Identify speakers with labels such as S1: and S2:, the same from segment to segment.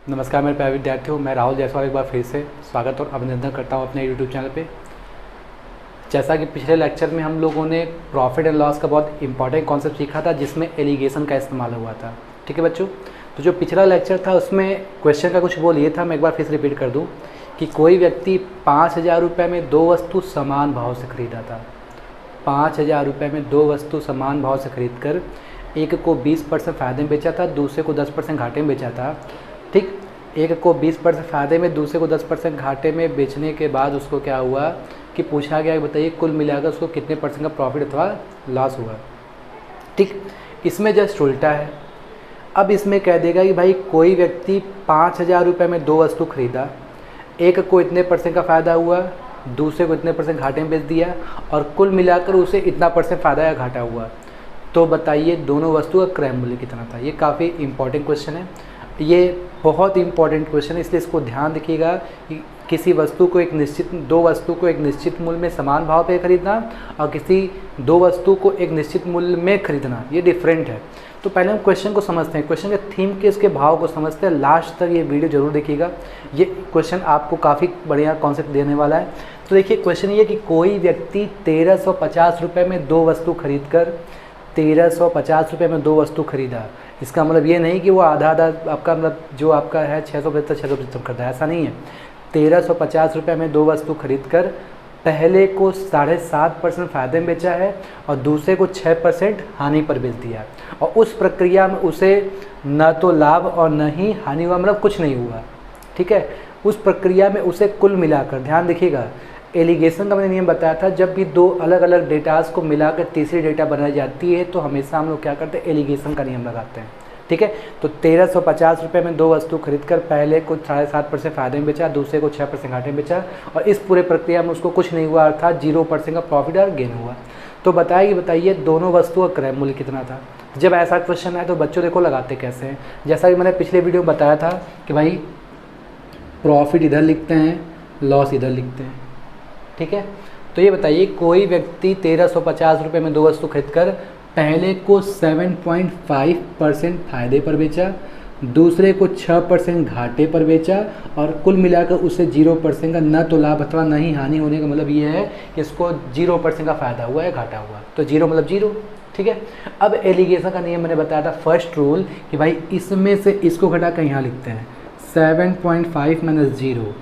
S1: नमस्कार मेरे प्यारे विद्यार्थियों, मैं राहुल जायसवाल एक बार फिर से स्वागत और अभिनंदन करता हूं अपने यूट्यूब चैनल पे। जैसा कि पिछले लेक्चर में हम लोगों ने प्रॉफिट एंड लॉस का बहुत इंपॉर्टेंट कॉन्सेप्ट सीखा था जिसमें एलिगेशन का इस्तेमाल हुआ था। ठीक है बच्चों, तो जो पिछला लेक्चर था उसमें क्वेश्चन का कुछ बोल ये था, मैं एक बार फिर से रिपीट कर दूँ कि कोई व्यक्ति 5,000 रुपये में दो वस्तु समान भाव से खरीदा था। 5,000 रुपये में दो वस्तु समान भाव से खरीद कर एक को 20% फ़ायदे में बेचा था, दूसरे को 10% घाटे में बेचा था। ठीक, एक को 20% फ़ायदे में, दूसरे को 10% घाटे में बेचने के बाद उसको क्या हुआ कि पूछा गया, बताइए कुल मिलाकर उसको कितने % का प्रॉफिट अथवा लॉस हुआ। ठीक, इसमें जस्ट उल्टा है। अब इसमें कह देगा कि भाई कोई व्यक्ति 5,000 रुपये में दो वस्तु खरीदा, एक को इतने % का फ़ायदा हुआ, दूसरे को इतने % घाटे में बेच दिया और कुल मिलाकर उसे इतना % फ़ायदा या घाटा हुआ। तो बताइए दोनों वस्तु का क्रय मूल्य कितना था। ये काफ़ी इंपॉर्टेंट क्वेश्चन है, ये बहुत इंपॉर्टेंट क्वेश्चन है, इसलिए इसको ध्यान रखिएगा कि किसी वस्तु को दो वस्तु को एक निश्चित मूल्य में समान भाव पे खरीदना और किसी दो वस्तु को एक निश्चित मूल्य में खरीदना, ये डिफरेंट है। तो पहले हम क्वेश्चन को समझते हैं, क्वेश्चन के थीम के इसके भाव को समझते हैं। लास्ट तक ये वीडियो जरूर देखिएगा, ये क्वेश्चन आपको काफ़ी बढ़िया कॉन्सेप्ट देने वाला है। तो देखिए क्वेश्चन ये कि कोई व्यक्ति 1,350 रुपये में दो वस्तु खरीद कर 1,350 रुपये में दो वस्तु खरीदा। इसका मतलब ये नहीं कि वो आधा आधा आपका मतलब जो आपका है 600% खरीदा, ऐसा नहीं है। 1,350 रुपये में दो वस्तु खरीद कर पहले को 7.5% फ़ायदे में बेचा है और दूसरे को 6% हानि पर बेच दिया और उस प्रक्रिया में उसे न तो लाभ और न ही हानि हुआ, मतलब कुछ नहीं हुआ। ठीक है, उस प्रक्रिया में उसे कुल मिलाकर, ध्यान देखिएगा, एलिगेशन का मैंने नियम बताया था, जब भी दो अलग अलग डेटास को मिलाकर तीसरी डेटा बनाई जाती है तो हमेशा हम लोग क्या करते हैं, एलिगेशन का नियम लगाते हैं। ठीक है, तो 1,350 रुपये में दो वस्तु खरीदकर पहले को 7.5% फ़ायदे में बेचा, दूसरे को 6% घाटे में बेचा और इस पूरे प्रक्रिया में उसको कुछ नहीं हुआ, अर्थात 0% का प्रॉफिट और गेन हुआ। तो बताइए दोनों वस्तुओं का क्रय मूल्य कितना था। जब ऐसा क्वेश्चन है तो बच्चों देखो लगाते कैसे हैं। जैसा कि मैंने पिछले वीडियो में बताया था कि भाई प्रॉफिट इधर लिखते हैं, लॉस इधर लिखते हैं। ठीक है, तो ये बताइए कोई व्यक्ति 1,350 रुपये में दो वस्तु खरीदकर पहले को 7.5% फ़ायदे पर बेचा, दूसरे को 6% घाटे पर बेचा और कुल मिलाकर उसे 0% का न तो लाभ अथवा न ही हानि होने का मतलब ये है कि इसको 0% का फ़ायदा हुआ या घाटा हुआ। तो 0 मतलब 0। ठीक है, अब एलिगेशन का नियम मैंने बताया था, फर्स्ट रूल कि भाई इसमें से इसको घटा कर यहाँ लिखते हैं 7.5 - 0,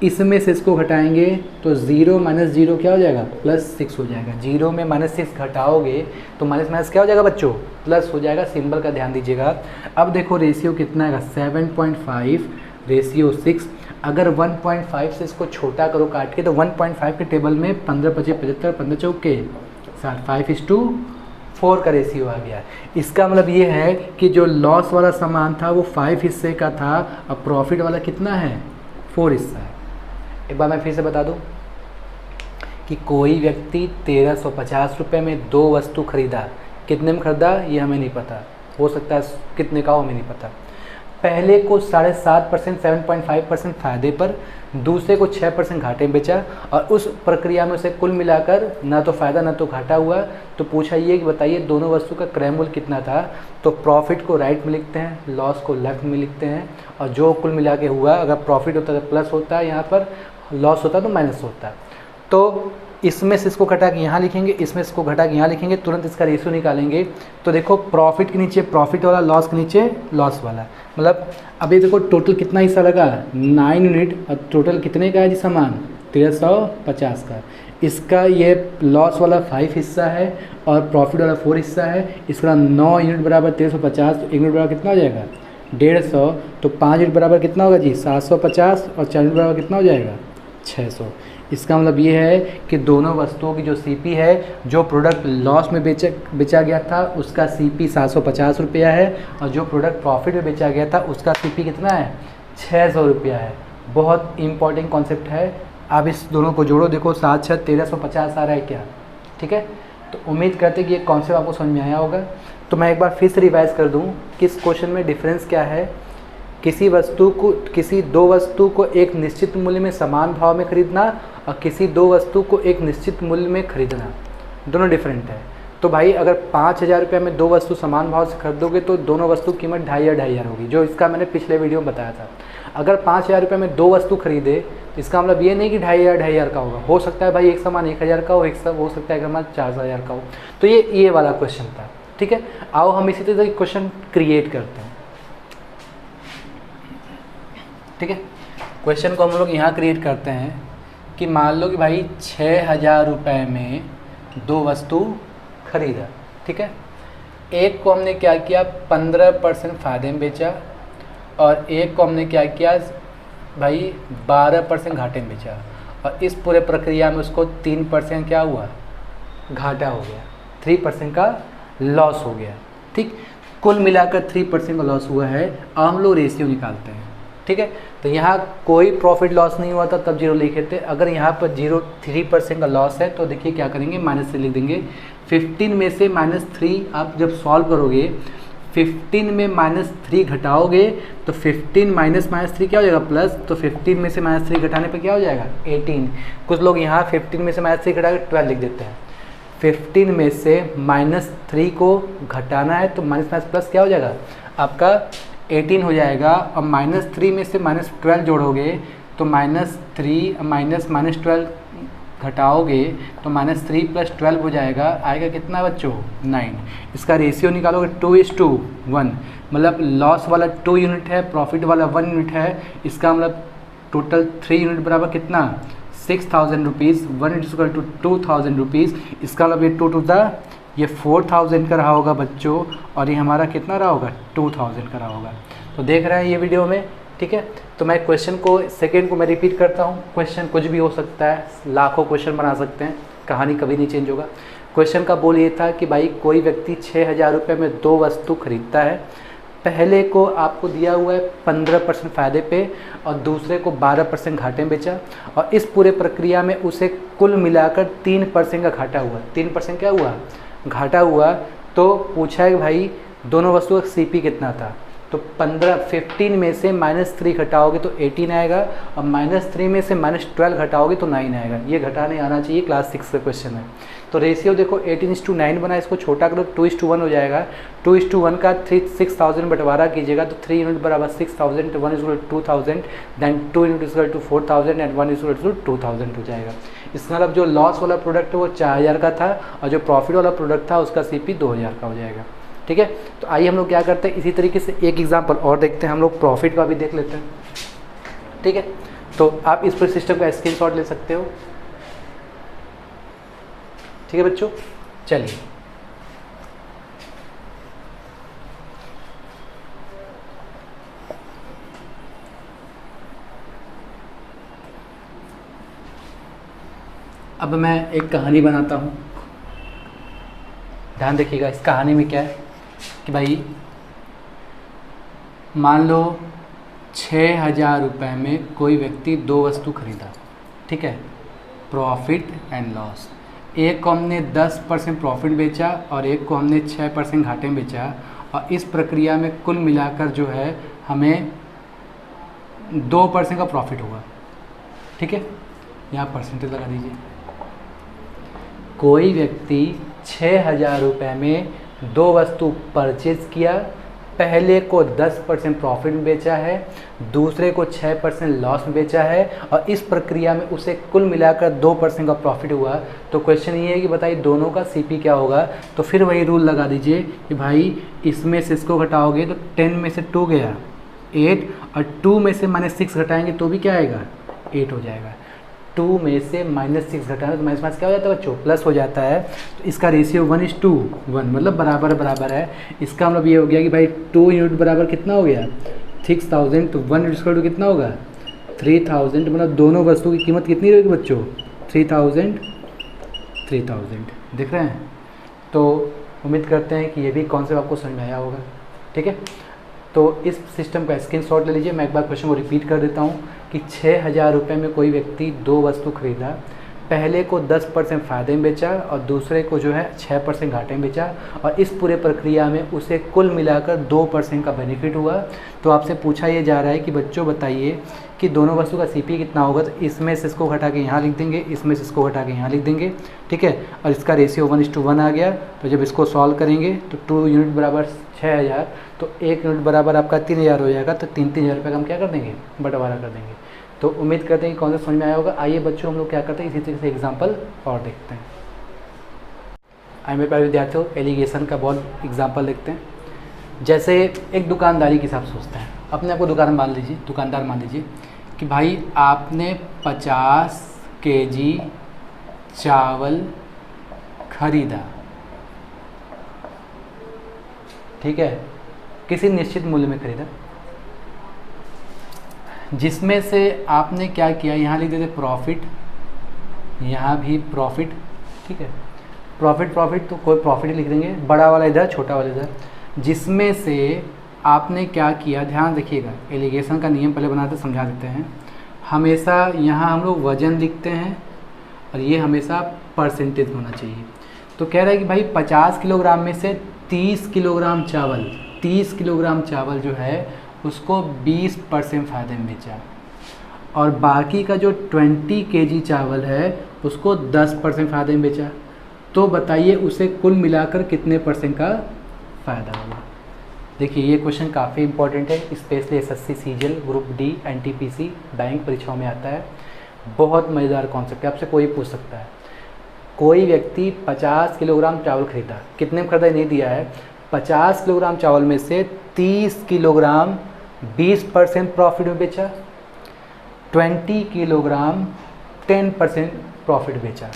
S1: इसमें से इसको घटाएंगे तो 0 - 0 क्या हो जाएगा, +6 हो जाएगा। 0 में -6 घटाओगे तो माइनस क्या हो जाएगा बच्चों, प्लस हो जाएगा। सिंबल का ध्यान दीजिएगा। अब देखो रेशियो कितना है, 7.5 रेशियो 6। अगर 1.5 से इसको छोटा करो काट के तो 1.5 के टेबल में 15 × 5 = 75, 15 चौके 60, 5:4 का रेशियो आ गया। इसका मतलब ये है कि जो लॉस वाला सामान था वो 5 हिस्से का था, अब प्रॉफिट वाला कितना है, 4 हिस्सा है। एक बार मैं फिर से बता दूं कि कोई व्यक्ति 1,350 रुपये में दो वस्तु खरीदा, कितने में खरीदा ये हमें नहीं पता, हो सकता है कितने का हो, हमें नहीं पता। पहले को 7.5% 7.5% फ़ायदे पर, दूसरे को 6% घाटे में बेचा और उस प्रक्रिया में उसे कुल मिलाकर ना तो फ़ायदा ना तो घाटा हुआ। तो पूछा ये कि बताइए दोनों वस्तु का क्रय मूल्य कितना था। तो प्रॉफिट को राइट में लिखते हैं, लॉस को लेफ्ट में लिखते हैं और जो कुल मिला के हुआ, अगर प्रॉफिट होता तो प्लस होता है, यहाँ पर लॉस होता तो माइनस होता। तो इसमें से इसको घटा के यहाँ लिखेंगे, इसमें से इसको घटा के यहाँ लिखेंगे, तुरंत इसका रेशियो निकालेंगे। तो देखो प्रॉफिट के नीचे प्रॉफिट वाला, लॉस के नीचे लॉस वाला, मतलब अभी देखो टोटल कितना हिस्सा लगा, 9 यूनिट और टोटल कितने का है जी सामान, 1,350 का। इसका ये लॉस वाला 5 हिस्सा है और प्रॉफिट वाला 4 हिस्सा है। इसका 9 यूनिट बराबर 1,350, तो 1 यूनिट बराबर कितना हो जाएगा, 150। तो 5 यूनिट बराबर कितना होगा जी, 750 और 4 यूनिट बराबर कितना हो जाएगा, 600। इसका मतलब ये है कि दोनों वस्तुओं की जो सीपी है, जो प्रोडक्ट लॉस में बेचा गया था उसका सीपी 750 रुपया है और जो प्रोडक्ट प्रॉफिट में बेचा गया था उसका सीपी कितना है, 600 रुपया है। बहुत इंपॉर्टेंट कॉन्सेप्ट है। आप इस दोनों को जोड़ो, देखो 7 × 6 = 1,350 आ रहा है क्या। ठीक है, तो उम्मीद करते हैं कि ये कॉन्सेप्ट आपको समझ में आया होगा। तो मैं एक बार फिर से रिवाइज कर दूँ कि इस क्वेश्चन में डिफरेंस क्या है। किसी दो वस्तु को एक निश्चित मूल्य में समान भाव में खरीदना और किसी दो वस्तु को एक निश्चित मूल्य में खरीदना, दोनों डिफरेंट है। तो भाई अगर 5,000 रुपये में दो वस्तु समान भाव से खरीदोगे तो दोनों वस्तु की कीमत 2,500 होगी, जो इसका मैंने पिछले वीडियो में बताया था। अगर 5,000 रुपये में दो वस्तु खरीदे, इसका मतलब ये नहीं कि 2,500 का होगा, हो सकता है भाई एक सामान 1,000 का हो, एक सब हो सकता है एक सामान 4,000 का हो। तो ये वाला क्वेश्चन था, ठीक है। आओ हम इसी तरह से क्वेश्चन क्रिएट करते हैं, ठीक है। क्वेश्चन को हम लोग यहाँ क्रिएट करते हैं कि मान लो कि भाई 6,000 रुपये में दो वस्तु खरीदा, ठीक है। एक को हमने क्या किया 15% फ़ायदे में बेचा, और एक को हमने क्या किया भाई 12% घाटे में बेचा, और इस पूरे प्रक्रिया में उसको 3% क्या हुआ, घाटा हो गया, 3% का लॉस हो गया, ठीक। कुल मिलाकर 3% का लॉस हुआ है। अब हम लोग रेशियो निकालते हैं, ठीक है। तो यहाँ कोई प्रॉफिट लॉस नहीं हुआ था तब 0 लिखे थे। अगर यहाँ पर 3% का लॉस है तो देखिए क्या करेंगे, -3 लिख देंगे। 15 में से -3 आप जब सॉल्व करोगे, 15 में -3 घटाओगे तो 15 माइनस -3 क्या हो जाएगा, प्लस। तो 15 में से -3 घटाने पे क्या हो जाएगा, 18। कुछ लोग यहाँ 15 में से -3 घटा के 12 लिख देते हैं। 15 में से -3 को घटाना है तो माइनस प्लस क्या हो जाएगा आपका 18 हो जाएगा, और -3 में से -12 जोड़ोगे तो -3 -12 घटाओगे तो -3 + 12 हो जाएगा, आएगा कितना बच्चों 9। इसका रेशियो निकालोगे 2:1, मतलब लॉस वाला 2 यूनिट है, प्रॉफिट वाला 1 यूनिट है। इसका मतलब टोटल 3 यूनिट बराबर कितना 6,000 रुपीज़, 1 = 2,000 रुपीज़। इसका मतलब ये 2 to the ये 4,000 का रहा होगा बच्चों, और ये हमारा कितना रहा होगा 2,000 का रहा होगा। तो देख रहे हैं ये वीडियो में, ठीक है। तो मैं क्वेश्चन को सेकंड को मैं रिपीट करता हूँ। क्वेश्चन कुछ भी हो सकता है, लाखों क्वेश्चन बना सकते हैं, कहानी कभी नहीं चेंज होगा। क्वेश्चन का बोल ये था कि भाई कोई व्यक्ति 6,000 रुपये में दो वस्तु खरीदता है। पहले को आपको दिया हुआ है 15% फ़ायदे पे, और दूसरे को 12% घाटे में बेचा, और इस पूरे प्रक्रिया में उसे कुल मिलाकर 3% का घाटा हुआ। 3% क्या हुआ, घाटा हुआ। तो पूछा है कि भाई दोनों वस्तुओं का CP कितना था, तो 15 में से -3 घटाओगे तो 18 आएगा, और -3 में से -12 घटाओगे तो 9 आएगा। ये घटाने आना चाहिए, क्लास 6 का क्वेश्चन है। तो रेशियो देखो 18:9 बना, इसको छोटा करो 2:1 हो जाएगा। 2:1 का 6,000 बंटवारा कीजिएगा तो 3 यूनिट बराबर 6,000, 1 = 2,000, देन 2 यूनिट = 4,000 एंड 1 = 2,000 हो जाएगा। इसका मतलब जो लॉस वाला प्रोडक्ट है वो 4,000 का था, और जो प्रॉफिट वाला प्रोडक्ट था उसका CP 2,000 का हो जाएगा, ठीक है। तो आइए हम लोग क्या करते हैं, इसी तरीके से एक एग्जांपल और देखते हैं, हम लोग प्रॉफिट का भी देख लेते हैं, ठीक है। तो आप इस पूरे सिस्टम का स्क्रीनशॉट ले सकते हो, ठीक है बच्चों। चलिए अब मैं एक कहानी बनाता हूँ, ध्यान देखिएगा। इस कहानी में क्या है कि भाई मान लो 6,000 रुपये में कोई व्यक्ति दो वस्तु खरीदा, ठीक है, प्रॉफिट एंड लॉस। एक को हमने 10% प्रॉफिट बेचा और एक को हमने 6% घाटे में बेचा, और इस प्रक्रिया में कुल मिलाकर जो है हमें 2% का प्रॉफिट हुआ, ठीक है। यहाँ परसेंटेज लगा दीजिए। कोई व्यक्ति 6,000 रुपये में दो वस्तु परचेज किया। पहले को 10% प्रॉफिट में बेचा है, दूसरे को 6% लॉस में बेचा है, और इस प्रक्रिया में उसे कुल मिलाकर 2% का प्रॉफिट हुआ। तो क्वेश्चन ये है कि बताइए दोनों का CP क्या होगा। तो फिर वही रूल लगा दीजिए कि भाई इसमें से इसको घटाओगे तो 10 में से 2 गया 8, और 2 में से -6 घटाएंगे तो भी क्या आएगा 8 हो जाएगा। 2 में से -6 घटाना तो माइनस क्या हो जाता है बच्चों, प्लस हो जाता है। तो इसका रेशियो 1:1, मतलब बराबर बराबर है। इसका मतलब ये हो गया कि भाई 2 यूनिट बराबर कितना हो गया 6,000, तो 1 = कितना होगा 3,000, मतलब दोनों वस्तु की कीमत कितनी रहेगी बच्चों 3,000 देख रहे हैं। तो उम्मीद करते हैं कि ये भी कॉन्सेप्ट आपको समझ में आया होगा, ठीक है। तो इस सिस्टम का स्क्रीनशॉट ले लीजिए। मैं एक बार क्वेश्चन को रिपीट कर देता हूँ कि 6,000 रुपये में कोई व्यक्ति दो वस्तु खरीदा। पहले को 10% फ़ायदे में बेचा और दूसरे को जो है 6% घाटे में बेचा, और इस पूरे प्रक्रिया में उसे कुल मिलाकर 2% का बेनिफिट हुआ। तो आपसे पूछा ये जा रहा है कि बच्चों बताइए कि दोनों वस्तु का CP कितना होगा। तो इसमें से इसको घटा के यहाँ लिख देंगे, इसमें से इसको घटा के यहाँ लिख देंगे, ठीक है। और इसका रेशियो 1:1 आ गया। तो जब इसको सॉल्व करेंगे तो 2 यूनिट बराबर 6000, तो 1 यूनिट बराबर आपका 3000 हो जाएगा। तो 3-3000 रुपये का हम क्या कर देंगे, बंटवारा कर देंगे। तो उम्मीद करते हैं कि कॉन्सेप्ट समझ में आया होगा। आइए बच्चों हम लोग क्या करते हैं, इसी तरीके से एग्जाम्पल और देखते हैं। आइए मेरे प्यारे विद्यार्थियों, एलिगेशन का बहुत एग्जाम्पल देखते हैं। जैसे एक दुकानदारी के हिसाब से सोचते हैं, अपने आप को दुकानदार मान लीजिए कि भाई आपने 50 kg चावल खरीदा, ठीक है, किसी निश्चित मूल्य में खरीदा, जिसमें से आपने क्या किया, यहाँ लिख देते प्रॉफिट, यहाँ भी प्रॉफिट, ठीक है। प्रॉफिट तो कोई प्रॉफिट ही लिख देंगे, बड़ा वाला इधर छोटा वाला इधर। जिसमें से आपने क्या किया, ध्यान रखिएगा, एलिगेशन का नियम पहले बनाते समझा देते हैं। हमेशा यहाँ हम लोग वजन लिखते हैं और ये हमेशा परसेंटेज होना चाहिए। तो कह रहा है कि भाई 50 किलोग्राम में से 30 किलोग्राम चावल जो है उसको 20% फ़ायदे में बेचा, और बाकी का जो 20 kg चावल है उसको 10% फ़ायदे में बेचा। तो बताइए उसे कुल मिलाकर कितने % का फ़ायदा होगा। देखिए ये क्वेश्चन काफ़ी इंपॉर्टेंट है, specially SSC CGL group D NTPC bank परीक्षाओं में आता है। बहुत मज़ेदार कॉन्सेप्ट है, आपसे कोई पूछ सकता है। कोई व्यक्ति 50 किलोग्राम चावल खरीदा, कितने में खरीदा नहीं दिया है, 50 किलोग्राम चावल में से 30 किलोग्राम 20% प्रॉफिट में बेचा, 20 किलोग्राम 10% प्रॉफिट बेचा,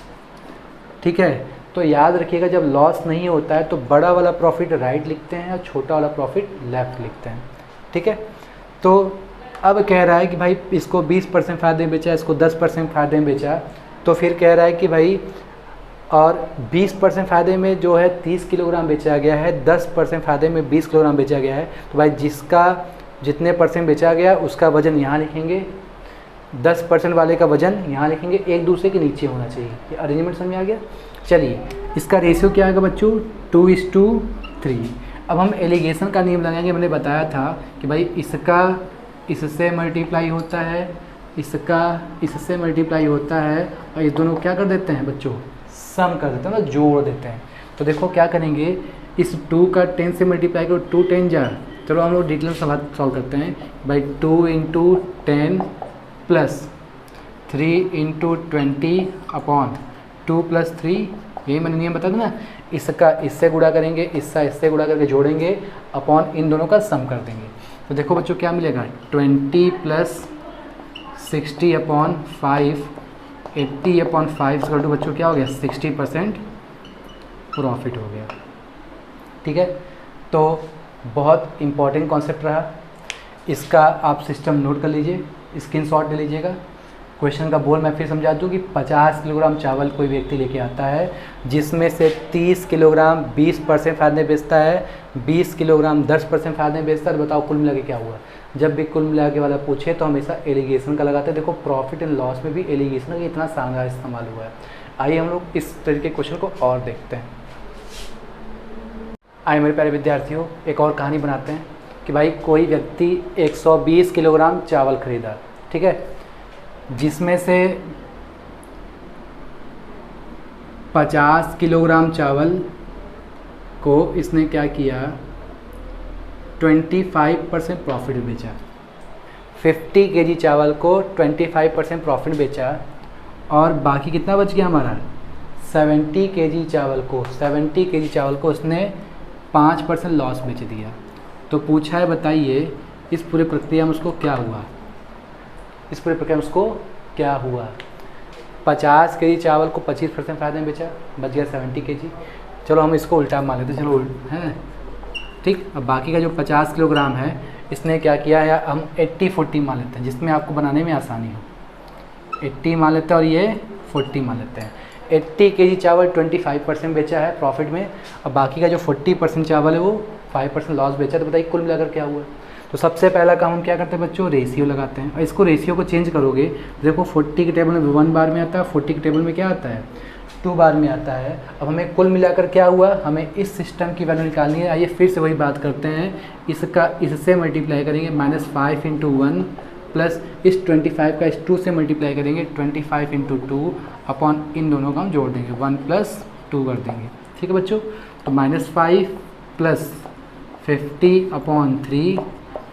S1: ठीक है। तो याद रखिएगा जब लॉस नहीं होता है तो बड़ा वाला प्रॉफिट राइट लिखते हैं और छोटा वाला प्रॉफिट लेफ्ट लिखते हैं, ठीक है। तो अब कह रहा है कि भाई इसको 20% फ़ायदे में बेचा, इसको 10% फ़ायदे में बेचा। तो फिर कह रहा है कि भाई और 20% फ़ायदे में जो है 30 किलोग्राम बेचा गया है, 10% फ़ायदे में 20 किलोग्राम बेचा गया है। तो भाई जिसका जितने % बेचा गया उसका वज़न यहाँ लिखेंगे, 10% वाले का वज़न यहाँ लिखेंगे, एक दूसरे के नीचे होना चाहिए। ये अरेंजमेंट समझ में आ गया। चलिए इसका रेशियो क्या आएगा बच्चों, 2:3। अब हम एलिगेशन का नियम लगाएंगे। मैंने बताया था कि भाई इसका इससे मल्टीप्लाई होता है, इसका इससे मल्टीप्लाई होता है, और ये दोनों क्या कर देते हैं बच्चों, सम कर देते हैं ना, जोड़ देते हैं। तो देखो क्या करेंगे, इस 2 का 10 से मल्टीप्लाई करो, 2 10 जा। चलो हम लोग डिटेल सॉल्व करते हैं। भाई 2 × 10 प्लस 3 × 20 अपॉन 2 + 3, यही मैंने नियम बता था ना। इसका इससे गुणा करेंगे, इसका इससे गुणा करके जोड़ेंगे, अपॉन इन दोनों का सम कर देंगे। तो देखो बच्चों क्या मिलेगा, 20 + 60 अपॉन 5, 80 अपॉन 5 तो बच्चों क्या हो गया, 60% प्रॉफिट हो गया, ठीक है। तो बहुत इम्पॉर्टेंट कॉन्सेप्ट रहा, इसका आप सिस्टम नोट कर लीजिए, स्क्रीनशॉट ले लीजिएगा। क्वेश्चन का बोल मैं फिर समझा दूँ कि 50 किलोग्राम चावल कोई व्यक्ति लेके आता है, जिसमें से 30 किलोग्राम 20% फ़ायदे बेचता है, 20 किलोग्राम 10% फ़ायदे बेचता है। तो बताओ कुल मिला के क्या हुआ। जब भी कुल मिला के वाला पूछे तो हमेशा एलिगेशन का लगाते हैं। देखो प्रॉफिट एंड लॉस में भी एलिगेशन का इतना शानदार इस्तेमाल हुआ है। आइए हम लोग इस तरीके के क्वेश्चन को और देखते हैं। आइए मेरे प्यारे विद्यार्थियों, एक और कहानी बनाते हैं कि भाई कोई व्यक्ति 120 किलोग्राम चावल खरीदा, ठीक है, जिसमें से 50 किलोग्राम चावल को इसने क्या किया, 25% प्रॉफिट बेचा। 50 kg चावल को 25% प्रॉफिट बेचा, और बाकी कितना बच गया हमारा, 70 kg चावल को उसने 5% लॉस बेच दिया। तो पूछा है बताइए इस पूरे प्रक्रिया में उसको क्या हुआ, 50 kg चावल को 25% फ़ायदे में बेचा, बच गया 70 kg। चलो हम इसको उल्टा मान लेते हैं, चलो है ठीक। अब बाकी का जो 50 किलोग्राम है इसने क्या किया है, हम 80-40 मान लेते हैं, जिसमें आपको बनाने में आसानी हो। 80 मान लेते हैं और ये 40 मान लेते हैं। 80 kg चावल 25% बेचा है प्रॉफिट में, अब बाकी का जो 40% चावल है वो 5% लॉस बेचा। तो बताइए कुल मिलाकर क्या हुआ। तो सबसे पहला काम हम क्या करते हैं बच्चों, रेशियो लगाते हैं। और इसको रेशियो को चेंज करोगे, देखो 40 के टेबल में 1 बार में आता है, 40 के टेबल में क्या आता है 2 बार में आता है। अब हमें कुल मिलाकर क्या हुआ, हमें इस सिस्टम की वैल्यू निकालनी है। आइए फिर से वही बात करते हैं, इसका इससे मल्टीप्लाई करेंगे -5 × 1 प्लस इस 25 का इस 2 से मल्टीप्लाई करेंगे 25 × 2 अपॉन इन दोनों का हम जोड़ देंगे 1 + 2 कर देंगे। ठीक है बच्चों, तो -5 + 50/3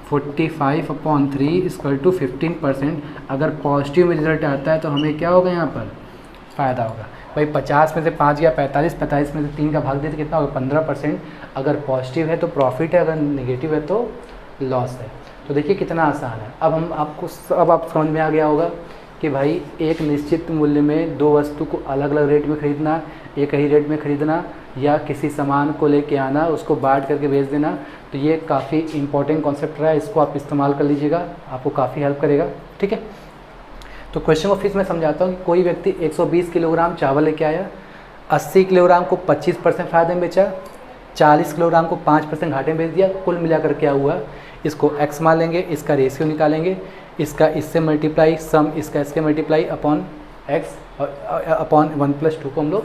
S1: 45/3 = 15%। अगर पॉजिटिव में रिजल्ट आता है तो हमें क्या होगा, यहाँ पर फ़ायदा होगा। भाई 50 में से 5 गया 45 में से 3 का भाग देते कितना होगा 15%। अगर पॉजिटिव है तो प्रॉफिट है, अगर नेगेटिव है तो लॉस है। तो देखिए कितना आसान है। अब आप समझ में आ गया होगा कि भाई एक निश्चित मूल्य में दो वस्तु को अलग अलग रेट में खरीदना, एक ही रेट में खरीदना, या किसी सामान को लेके आना उसको बांट करके बेच देना, तो ये काफ़ी इंपॉर्टेंट कॉन्सेप्ट रहा है। इसको आप इस्तेमाल कर लीजिएगा, आपको काफ़ी हेल्प करेगा। ठीक है, तो क्वेश्चन को फिर मैं समझाता हूँ कि कोई व्यक्ति 120 किलोग्राम चावल लेके आया, 80 किलोग्राम को 25% फ़ायदे में बेचा, 40 किलोग्राम को 5% घाटे में बेच दिया। कुल मिलाकर क्या हुआ, इसको x मान लेंगे, इसका रेशियो निकालेंगे, इसका इससे मल्टीप्लाई, सम इसका इसके मल्टीप्लाई अपॉन x अपॉन 1 + 2 को हम लोग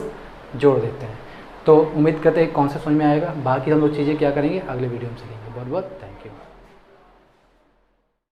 S1: जोड़ देते हैं। तो उम्मीद करते हैं कॉन्सेप्ट समझ में आएगा। बाकी हम लोग चीज़ें क्या करेंगे अगले वीडियो में सीखेंगे। बहुत बहुत